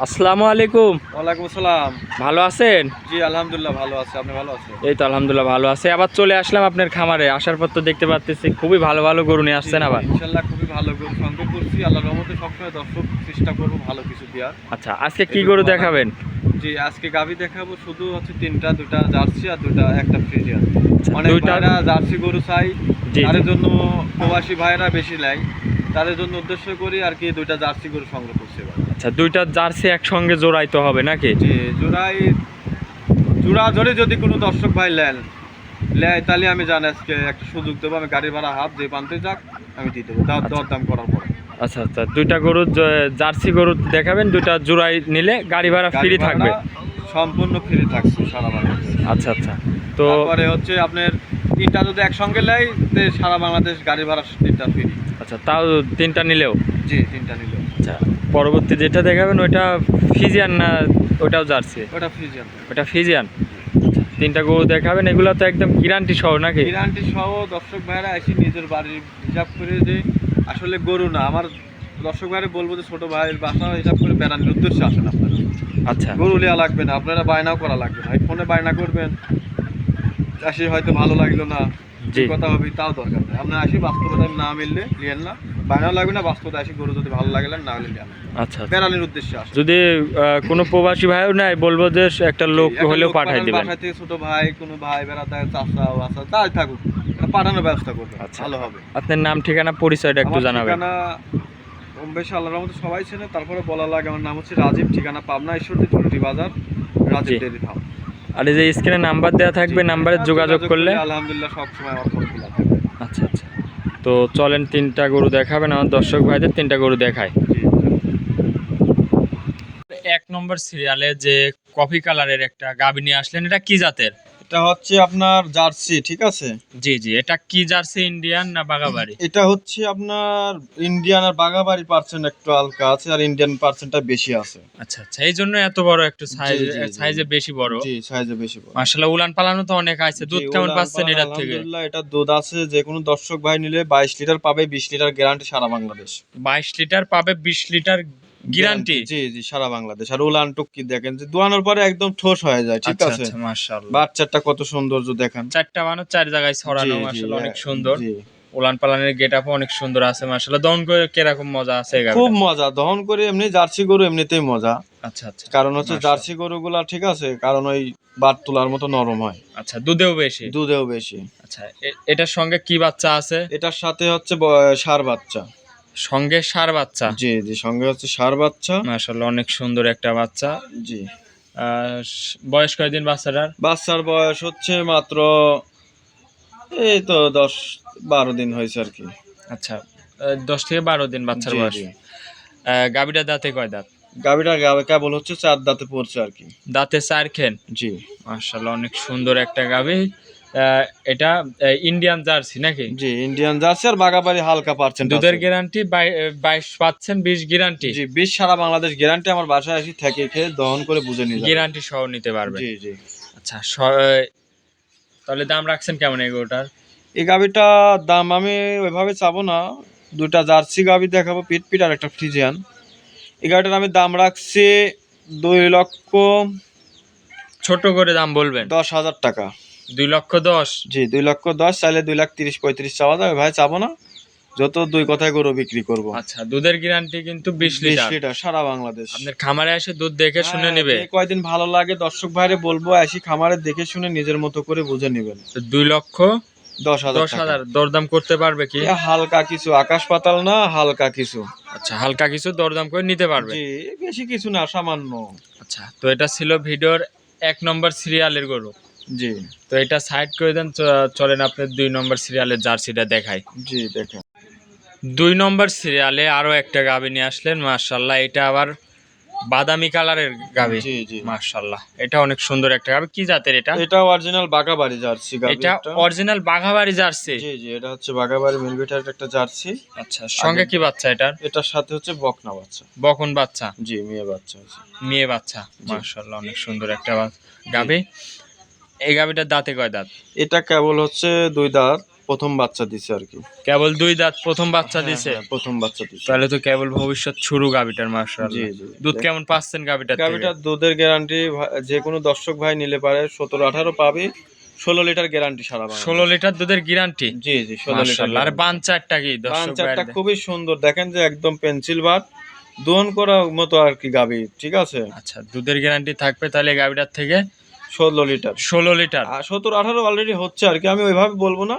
আসসালামু আলাইকুম। ওয়ালাইকুম আসসালাম। ভালো আছেন? জি আলহামদুলিল্লাহ ভালো আছি। আপনি ভালো আছেন? এই তো আলহামদুলিল্লাহ ভালো আছে। আবার চলে আসলাম আপনার খামারে। আসার পর তো দেখতে পাচ্ছি খুবই ভালো ভালো গরু নিয়ে জি আসছেন আবার। ইনশাআল্লাহ খুবই ভালো গরু সংগ্রহ করছি। আল্লাহর রহমতে সবসময় দর্শক চেষ্টা করব ভালো কিছু দেওয়ার। আচ্ছা, আজকে কি এটুকু গরু আশা দেখাবেন? জি আজকে গাভী দেখাবো শুধু হচ্ছে দুটা জার্সি আর একটা ফ্রিজিয়ান। আচ্ছা, অনেক দুইটা। ভাইরা জার্সি গরু চাই, জি জি। তাদের জন্য প্রবাসী ভাইরা বেশি নেয়, তাদের জন্য উদ্দেশ্য করি আর কি দুইটা জার্সি গরু সংগ্রহ করছি এবার। আচ্ছা, দুইটা জার্সি একসঙ্গে জোড়াইতে হবে নাকি? জি জোড়া ধরে যদি কোনো দর্শক ভাই লেয় তাহলে আমি জানি আজকে একটা সুযোগ দেবো, আমি গাড়ি ভাড়া হাফ যে প্রান্তে যাক আমি দিয়ে দেবো দরদাম করার পরে। আচ্ছা আচ্ছা, দুইটা গরু জার্সি গরু দেখাবেন, দুইটা জোড়াই নিলে গাড়ি ভাড়া ফ্রি গাড়ি থাকবে। ভাড়া সম্পূর্ণ ফ্রি থাকছে সারা বাংলাদেশ। আচ্ছা আচ্ছা। তো তারপরে হচ্ছে আপনার তিনটা যদি একসঙ্গে নেয় তে সারা বাংলাদেশ গাড়ি ভাড়া তিনটা ফ্রি। আচ্ছা, তাও তিনটা নিলেও? জি তিনটা নিল। আচ্ছা, পরবর্তী যেটা দেখাবেন ওইটা ফিজিয়ান না ওটাও জার্সি? ওটা ফ্রিজিয়ান। ওটা ফিজিয়ান। তিনটা গরু দেখাবেন, এগুলো তো একদম গ্যারান্টি সহ নাকি? গ্যারান্টি সহ দর্শক ভাইরা এসে নিজের বাড়ির হিসাব করে যে আসলে গরু না আমার দর্শক ভাইরা বলবো যে ছোট ভাইয়ের বাসা হিসাব করে বেড়ানোর উদ্দেশ্যে আসেন আপনারা। আচ্ছা গরু লিয়া লাগবে না, আপনারা বায়নাও করা লাগবে না, এই ফোনে বায়না করবেন আসি হয়তো ভালো লাগলো না, জি। যে কথা হবে তাও দরকার নেই। আপনার আসি বাস্তবতা না মিললে লিয়েন না, বায়নাও লাগবে না, বাস্তবতা আসি গরু যদি ভালো লাগলে না হলে লিয়ান। আচ্ছা আচ্ছা। বেড়ানোর উদ্দেশ্যে আসে। যদি কোনো প্রবাসী ভাইও নাই, বলবো যে একটা লোক হলেও পাঠাই দিবেন। বাসা থেকে ছোট ভাই কোনো ভাই বেড়াতে চাচা বাসা তাই থাকুক, এটা পাঠানোর ব্যবস্থা করবে, আচ্ছা, ভালো হবে। আপনার নাম ঠিকানা পরিচয়টা একটু আমার জানাবেন। ঠিকানা বেশি আল্লাহর রহমতে সবাই চেনে, তারপরে বলা লাগে আমার নাম হচ্ছে রাজীব, ঠিকানা পাবনা ঈশ্বরদী চুরুটি বাজার, রাজীব জি। Dairy farm. আর এই যে স্ক্রিনে নাম্বার দেওয়া থাকবে, নাম্বারে যোগাযোগ করলে আলহামদুলিল্লাহ সবসময় আমার ফোন খোলা থাকে। আচ্ছা আচ্ছা। তো চলেন তিনটা গরু দেখাবেন, আমার দর্শক ভাইদের তিনটা গরু দেখায়। জি এক নম্বর সিরিয়ালে যে কফি কালারের একটা গাভী নিয়ে আসলেন, এটা কি জাতের? এটা হচ্ছে আপনার জার্সি, ঠিক আছে। জি জি, এটা কি জার্সি, ইন্ডিয়ান না বাগাবাড়ি? এটা হচ্ছে আপনার ইন্ডিয়ান আর বাগাবাড়ি পার্সেন্ট একটু হালকা আছে আর ইন্ডিয়ান পার্সেন্টটা বেশি আছে। আচ্ছা আচ্ছা, এই জন্য এত বড় একটু জি, জি, জি। সাইজে বেশি বড়। জি সাইজে বেশি বড়। মাশাআল্লাহ, উলান পালানো তো অনেক আছে। দুধ জি, কেমন উলান পাচ্ছেন পালান এটার থেকে? আলহামদুলিল্লাহ এটা দুধ আছে, যে কোনো দর্শক ভাই নিলে 22 লিটার পাবে, 20 লিটার গ্যারান্টি সারা বাংলাদেশ। 22 লিটার পাবে, 20 লিটার গ্যারান্টি? জি জি সারা বাংলাদেশ। আর উলান টুকি দেখেন যে দোয়ানোর পরে একদম ঠোস হয়ে যায়, ঠিক আচ্ছা আছে। আচ্ছা, মাশাআল্লাহ। বাচ্চাটা কত সৌন্দর্য দেখেন। চারটা বানো চার জায়গায় জি ছড়ানো, জি মাশাআল্লাহ অনেক সুন্দর। জি উলান পালানের গেটআপও অনেক সুন্দর আছে মাশাআল্লাহ। দহন করে কিরকম মজা আছে এই খুব গাবিটা? মজা দহন করে, এমনি জার্সি গরু এমনিতেই মজা। আচ্ছা আচ্ছা, কারণ হচ্ছে মাশাআল্লাহ। জার্সি গরুগুলা ঠিক আছে, কারণ ওই বাট তোলার মতো নরম হয়, আচ্ছা, দুধেও বেশি? দুধেও বেশি। আচ্ছা, এটার সঙ্গে কি বাচ্চা আছে? এটার সাথে হচ্ছে ষাঁড় বাচ্চা। সঙ্গে ষাঁড় বাচ্চা? জি জি সঙ্গে হচ্ছে ষাঁড় বাচ্চা। মাশাআল্লাহ, অনেক সুন্দর একটা বাচ্চা। জি বয়স কয়দিন বাচ্চাটার? বাচ্চার বয়স হচ্ছে মাত্র এই তো 10-12 দিন হয়েছে আর কি। আচ্ছা, 10 থেকে 12 দিন বাচ্চার জি বয়স। জি গাভীটা দাঁতে কয় দাঁত? গাভীটা কেবল হচ্ছে 4 দাঁতে পড়ছে আর কি। দাঁতে 4 খেন? জি মাশাআল্লাহ, অনেক সুন্দর একটা গাভী। এটা ইন্ডিয়ান জার্সি নাকি? জি ইন্ডিয়ান জার্সি আর বাগাবাড়ি হালকা পার্সেন্ট দুধের আছে। গ্যারান্টি 22 পাচ্ছেন, 20 গ্যারান্টি? জি 20 সারা বাংলাদেশ গ্যারান্টি, আমার বাসায় এসে থেকে খেয়ে দহন করে বুঝে নিয়ে যাবে। গ্যারান্টি সহ নিতে পারবে? জি জি আচ্ছা, তাহলে দাম রাখছেন কেমন এগুলোটার? এই গাভীটা দাম আমি ওইভাবে চাবো না, দুইটা জার্সি গাভী দেখাবো পিট পিট আর একটা ফ্রিজিয়ান। এই গাভীটার আমি দাম রাখছি 2,10,000 ছোট করে দাম বলবেন। 10,000 টাকা। 2,10,000? জি 2,10,000 চাইলে 2,30,000-35,000 চাওয়া যাবে ভাই, চাবো না, যত দুই কথায় গরু বিক্রি করব। আচ্ছা, দুধের গ্যারান্টি কিন্তু 20 20 লিটার? লিটার সারা বাংলাদেশ। আপনার খামারে এসে দুধ দেখে শুনে হ্যাঁ, নেবে? যে কয়দিন ভালো লাগে দর্শক ভাইরে বলবো আসি খামারে দেখে শুনে নিজের মতো করে বুঝে নেবেন। 2,10,000 10,000 টাকা। দরদাম করতে পারবে কি? এ হালকা কিছু, আকাশ পাতাল না, হালকা কিছু। আচ্ছা, হালকা কিছু দরদাম করে নিতে পারবে? জি বেশি কিছু না, সামান্য। আচ্ছা, তো এটা ছিল ভিডিওর 1 নম্বর সিরিয়ালের গরু। জি তো এটা সাইড করে দেন, চলেন আপনার 2 নম্বর সিরিয়ালের জার্সিটা দেখাই। জি দেখেন 2 নম্বর সিরিয়ালে আরো একটা গাভী নিয়ে আসলেন, মাশাআল্লাহ। এটা আবার বাদামি কালারের গাভী। জি জি মাশাআল্লাহ, এটা অনেক সুন্দর একটা গাভী। কি জাতের এটা? এটা অরিজিনাল বাগাবাড়ি জার্সি গাভী এটা একটা। Original বাঘাবাড়ি jersey? জি জি এটা হচ্ছে বাগাবাড়ি মিলবিটার একটা জার্সি। আচ্ছা, সঙ্গে কি বাচ্চা এটার? এটার সাথে হচ্ছে বকনা বাচ্চা। বকন বাচ্চা? জি মেয়ে বাচ্চা আছে। মেয়ে বাচ্চা। মাশাআল্লাহ, অনেক সুন্দর একটা গাভী। এই গাভীটার দাঁতে কয় দাঁত? এটা কেবল হচ্ছে 2 দাঁত, প্রথম বাচ্চা দিছে আর কি। কেবল 2 দাঁত প্রথম বাচ্চা হ্যাঁ, দিছে। হ্যাঁ, প্রথম বাচ্চা দিছে। তাহলে তো কেবল ভবিষ্যৎ শুরু গাবিটার, জি মাশাআল্লাহ। জি। দুধ কেমন পাচ্ছেন গাবিটার থেকে? গাভিটার দুধের গ্যারান্টি যে কোনো দর্শক ভাই নিলে পারে 17-18 পাবে। 16 লিটার গ্যারান্টি সারা বাংলাদেশ। 16 লিটার দুধের গ্যারান্টি। জি জি, 16 লিটার। মাশাআল্লাহ। আর বানচারটা কি দর্শক বাচ্চাটা ভাই? খুবই সুন্দর, দেখেন যে একদম পেন্সিল বাট দোহন করার মতো আর কি গাভি, ঠিক আছে। আচ্ছা, দুধের গ্যারান্টি থাকবে তাহলে গাবিটার থেকে 16 লিটার। 16 লিটার। আর 17-18 অলরেডি হচ্ছে আর কি, আমি ওইভাবে বলবো না,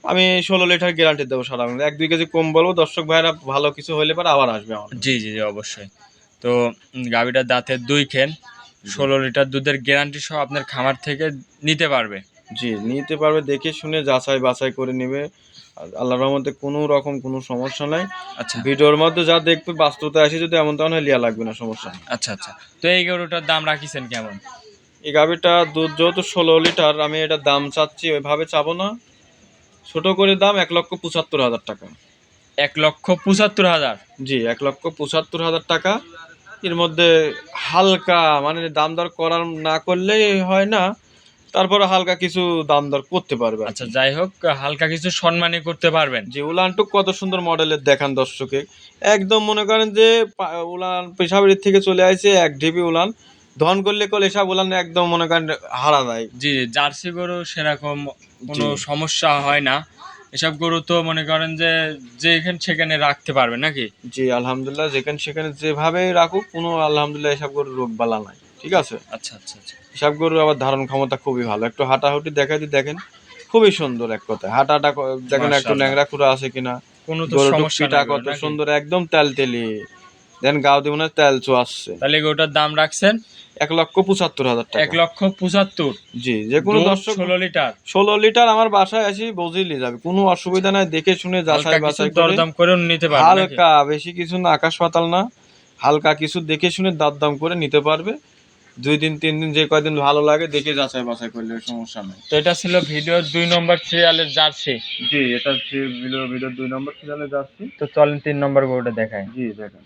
আমি 16 লিটার গ্যারান্টি দেবো সারা বাংলা। 1-2 কেজি কম বলবো, দর্শক ভাইরা ভালো কিছু হইলে পরে আবার আসবে আমার। জি জি জি, অবশ্যই। তো গাবিটার দাঁতের 2 খেন, 16 লিটার দুধের গ্যারান্টি সহ আপনার খামার থেকে নিতে পারবে। জি, নিতে পারবে, দেখে শুনে যাচাই বাছাই করে নেবে। আল্লাহর রহমতে কোনো রকম কোনো সমস্যা নাই। আচ্ছা ভিডিওর মধ্যে যা দেখবে বাস্তবতা আসে যদি এমন তেমন হয় লিয়া লাগবে না, সমস্যা নেই। আচ্ছা আচ্ছা। তো এই গরুটার দাম রাখিছেন কেমন? এই গাভিটা দুধ যেহেতু 16 লিটার, আমি এটার দাম চাচ্ছি ওইভাবে চাবো না, ছোট করে দাম 1,75,000 টাকা। 1,75,000? জি, 1,75,000 টাকা। এর মধ্যে হালকা মানে দাম দর করার না করলেই হয় না, তারপরে হালকা কিছু দাম দর করতে পারবে আর কি। আচ্ছা, যাই হোক, হালকা কিছু সম্মানই করতে পারবেন। যে উলানটুক কত সুন্দর মডেলের দেখান দর্শকে, একদম মনে করেন যে উলান পেশাবাড়ির থেকে চলে আসছে, 1 ঢিপি উলান ধন করলে কলে এসব উলান একদম মনে করেন হারা যায়। জি, জার্সি গরু সেরকম কোনো জি। সমস্যা হয় না। এসব গরু তো মনে করেন যে যেখানে সেখানে রাখতে পারবে নাকি? জি আলহামদুলিল্লাহ, যেখানে সেখানে যেভাবে রাখুক কোনো আলহামদুলিল্লাহ এসব গরুর রোগ বালা নাই, ঠিক আছে। আচ্ছা আচ্ছা আচ্ছা। এসব গরুর আবার ধারণ ক্ষমতা খুবই ভালো, একটু হাঁটাহুটি দেখাই দেখেন, খুবই সুন্দর এক কথায় হাঁটাটা দেখেন, একটু মাশাআল্লাহ। ল্যাংড়া খুঁড়া আছে কিনা। কোনো তো গরুটুক সমস্যা পিঠা নাই গরুর, কত নাকি? সুন্দর, একদম তেলতেলি, দেন গাও দিয়ে মনে হয় তেল চো আসছে। তাহলে গরুটার দাম রাখছেন 1,75,000 টাকা। 1,75,000। জি, যে কোনো দুধ দর্শক 16 লিটার। 16 লিটার আমার বাসায় আসি বুঝিয়ে যাবে, কোনো অসুবিধা নাই, দেখে শুনে যাচাই হালকা কিছু বাছাই করে। দরদাম করেও নিতে পারবে নাকি? হালকা, বেশি কিছু না, আকাশ পাতাল না, হালকা কিছু দেখে শুনে দাম করে নিতে পারবে। 2 দিন 3 দিন যে কয়দিন ভালো লাগে দেখে যাচাই বাছাই করলে সমস্যা নাই। তো এটা ছিল ভিডিওর 2 নম্বর সিরিয়ালের জার্সি। জি, এটা ভিডিও 2 নম্বর সিরিয়ালে যাচ্ছি। তো চলেন 3 নম্বর গরুটা দেখায়। জি দেখেন।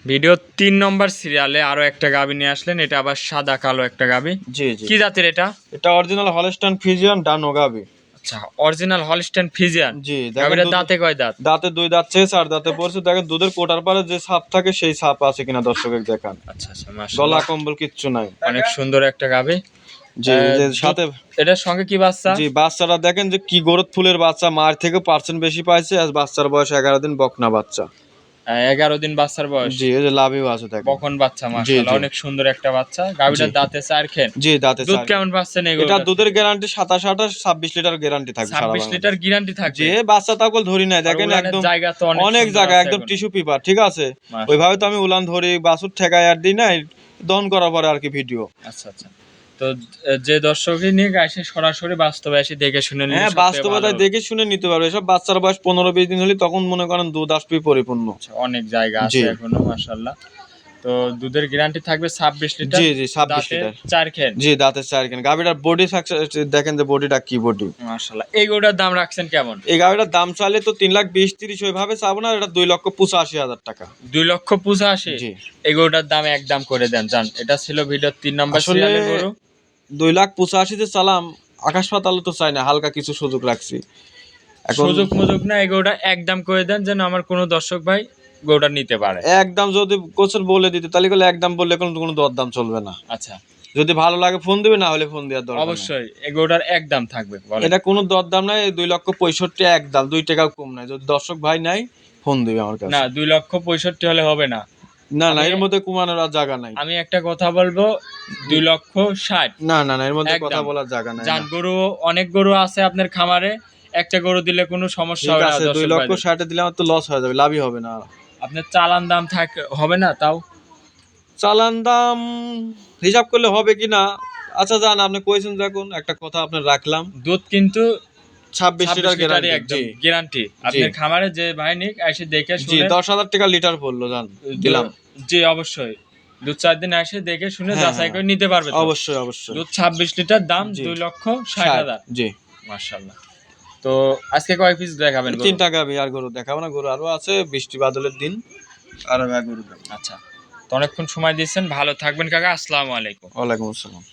ভিডিও 3 নম্বর সিরিয়ালে আরো একটা গাবি নিয়ে আসলেন, এটা আবার সাদা কালো একটা গাবি। জি জি, কি জাতের এটা? এটা অরিজিনাল হলস্টাইন ফ্রিজিয়ান ডানো গাবি। আচ্ছা, অরিজিনাল হলস্টাইন ফ্রিজিয়ান। জি গাবিটার দেখেন, দাঁতে কয় দাঁত? দাঁতে 2 দাঁত ছে, 4 দাঁতে পড়ছে, দেখেন দুধের কোটার পারে যে ছাপ থাকে সেই ছাপ আছে কিনা দর্শকের দেখান। আচ্ছা আচ্ছা, গলা মাশাআল্লাহ, কম্বল কিচ্ছু নাই। অনেক সুন্দর একটা গাবি। জি, যে সাথে এটার সঙ্গে কি বাচ্চা? জি, বাচ্চারা দেখেন যে কি গরুর ফুলের বাচ্চা, মার থেকে পার্সেন্ট বেশি পাইছে, আর বাচ্চার বয়স 11 দিন, বকনা বাচ্চা। 11 দিন বাচ্চার বয়স। জি, এই যে লাভিও আছে দেখেন, বকন বাচ্চা, মাশাআল্লাহ, জি। অনেক সুন্দর একটা বাচ্চা। গাবিটার জি। দাঁতে 4 খেন। জি দাঁতে দুধ 4। কেমন পাচ্ছেন এই এটা গরুটার? দুধের গ্যারান্টি 27-28 26 লিটার গ্যারান্টি থাকবে সারা 26 বাংলাদেশে। লিটার গ্যারান্টি থাকবে। যে বাচ্চা তাকল ধরি নাই, আর দেখেন উলানের একদম জায়গা তো অনেক সুন্দর জায়গা, আছে একদম এখনো। টিস্যু পেপার, ঠিক আছে। মাশাআল্লাহ। ওইভাবে তো আমি উলান ধরি বাছুর ঠেকায় আর দিই নাই, দহন করার পরে আর কি ভিডিও। আচ্ছা আচ্ছা। তো যে দর্শকই নিয়ে এসে সরাসরি বাস্তবে এসে দেখে শুনে নিলে হ্যাঁ, সবথেকে ভালো বাস্তবতায় হবে। দেখে শুনে নিতে পারবে। সব বাচ্চার বয়স 15-20 দিন হলে তখন মনে করেন দুধ আসবে পরিপূর্ণ। আচ্ছা, অনেক জায়গা আছে জি। এখনো, মাশাআল্লাহ। তো দুধের গ্যারান্টি থাকবে 26 লিটার। জি জি, 26 দাঁতে লিটার। 4 খেন। জি, দাঁতের 4 কেন। গাভিটার বডি দেখেন যে বডিটা কি বডি। মাশাআল্লাহ। এই গরুটার দাম রাখছেন কেমন? এই গাভিটার দাম চাইলে তো 3,20,30 ওইভাবে চাবো না, এটা 2,85,000 টাকা। 2,85,000। জি, এই গরুটার দাম একদম করে দেন জান। এটা ছিল ভিডিওর 3 নম্বর আসলে সিরিয়ালের গরু। 2,85,000 যে চালাম, আকাশ পাতালে তো চাই না, হালকা কিছু সুযোগ রাখছি এখন। সুযোগ মুযোগ না, এই গরুটা একদম করে দেন যেন আমার কোনো দর্শক ভাই গরুটা নিতে পারে। একদম যদি কোচের বলে দিতে তাহলে গেলে একদম বললে কোনো দরদাম চলবে না। আচ্ছা, যদি ভালো লাগে ফোন দিবে, না হলে ফোন দেওয়ার দরকার নেই। অবশ্যই এই গরুটার একদম থাকবে, বলেন। এটা কোনো দরদাম নাই, 2,65,000 একদম, 2 টাকাও কম নাই। যদি দর্শক ভাই নাই ফোন দিবে আমার কাছে। না, 2,65,000 হলে হবে না। না না, আমি- এর মধ্যে কমানোর আর জায়গা নাই। আমি একটা কথা বলবো, 2,60,000। না না না, এর মধ্যে একদম। কথা বলার জায়গা নাই। জান না। গরু, অনেক গরু আছে আপনার খামারে, একটা গরু দিলে কোনো সমস্যা ঠিক হবে না আছে, দর্শক ভাইদের। 2,60,000 দিলে আমার তো লস হয়ে যাবে, লাভই হবে না। আপনার চালান দাম হবে না তাও? চালান দাম হিসাব করলে হবে কি না। আচ্ছা জান, আপনি কইছেন যখন, একটা কথা আপনার রাখলাম, দুধ কিন্তু 26 লিটার 26 লিটারই গ্যারান্টি। একদম জি গ্যারান্টি। আপনার খামারে যে ভাই নিক এসে দেখে জি, শুনে 10,000 টাকা লিটার পড়লো জান, দিলাম। জি, অবশ্যই 2-4 দিন এসে দেখে শুনে হ্যাঁ, যাচাই করে নিতে পারবে তো? অবশ্যই অবশ্যই। দুধ 26 লিটার, দাম জি। 2,60,000। জি, মাশাআল্লাহ। তো আজকে কয় পিস দেখাবেন গরু? 3 টাকা আমি আর গরু দেখাবো না, গরু আরো আছে, বৃষ্টি বাদলের দিন আর গরু দেখাবো। আচ্ছা, তো অনেকক্ষণ সময় দিয়েছেন, ভালো থাকবেন কাকা, আসসালামু আলাইকুম। ওয়ালাইকুম আসসালাম।